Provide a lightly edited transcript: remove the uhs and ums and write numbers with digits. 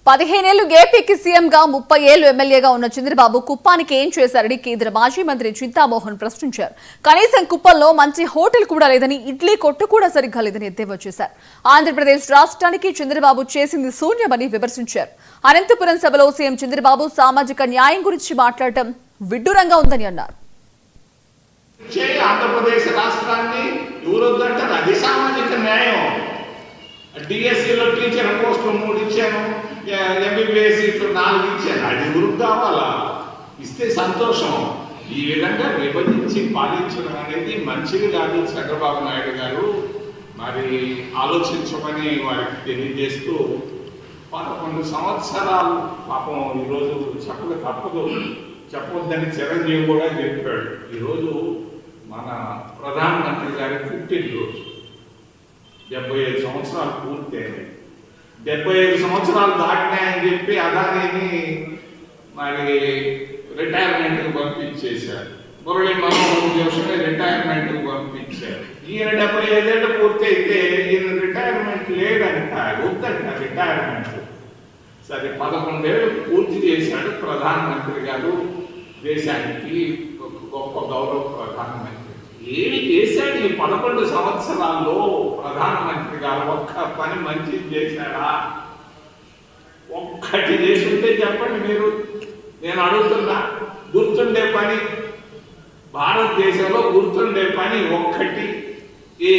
15 ఏళ్లు ఏపీకి సీఎంగా 30 ఏళ్లు ఎమ్మెల్యేగా ఉన్న చంద్రబాబు కుప్పానికి ఏం చేశారని కేంద్ర మాజీ మంత్రి చింతామోహన్ ప్రశ్నించారు. కనీసం కుప్పంలో మంచి హోటల్ కూడా లేదని, ఇడ్లీ కొట్టు కూడా సరిగ్గా లేదని ఎద్దేవా చేశారు. ఆంధ్రప్రదేశ్ రాష్ట్రానికి చంద్రబాబు చేసింది శూన్యమని విమర్శించారు. అనంతపురం సభలో సీఎం చంద్రబాబు సామాజిక న్యాయం గురించి మాట్లాడటం విడ్డూరంగా ఉందని అన్నారు. ఆంధ్రప్రదేశ్ రాష్ట్రాన్ని ఎవరొద్దంటారు? అది సామాజిక న్యాయం. డిఎస్సీలో టీచర్ పోస్టులు 3 ఇచ్చాను, ఎంబీబీఎస్ సీట్లు 4 ఇచ్చాను. అది గురుకు కావాలా? ఇస్తే సంతోషం. ఈ విధంగా విభజించి పాలించడం అనేది మంచిది కాదు. చంద్రబాబు నాయుడు గారు మరి ఆలోచించమని వారికి తెలియజేస్తూ 11 సంవత్సరాలు పాపం ఈరోజు చెప్పక తప్పదు, చెప్పొద్దని చిరంజీవి కూడా చెప్పాడు. ఈరోజు మన ప్రధానమంత్రి గారి పుట్టినరోజు. 75 సంవత్సరాలు పూర్తయింది. 75 సంవత్సరాలు దాటినాయని చెప్పి అదానిని మరి రిటైర్మెంట్కి పంపించేశారు. మురళీ మనోహర్ జోషిని రిటైర్మెంట్కి పంపించారు. ఈయన 75 ఏళ్ళు పూర్తయితే ఈయన రిటైర్మెంట్ లేదంట, వద్దంట రిటైర్మెంట్. సరే 11 ఏళ్ళు పూర్తి చేశాడు ప్రధానమంత్రి గారు. దేశానికి ఒక గొప్ప గౌరవ ప్రధానమంత్రి. ఏమి చేశాడు ఈ 11 సంవత్సరాల్లో ప్రధానమంత్రి గారు? ఒక్క పని మంచిది చేశాడా? ఒక్కటి చేసి ఉంటే చెప్పండి మీరు. నేను అడుగుతున్నా, గుర్తుండే పని, భారతదేశంలో గుర్తుండే పని ఒక్కటి. ఈ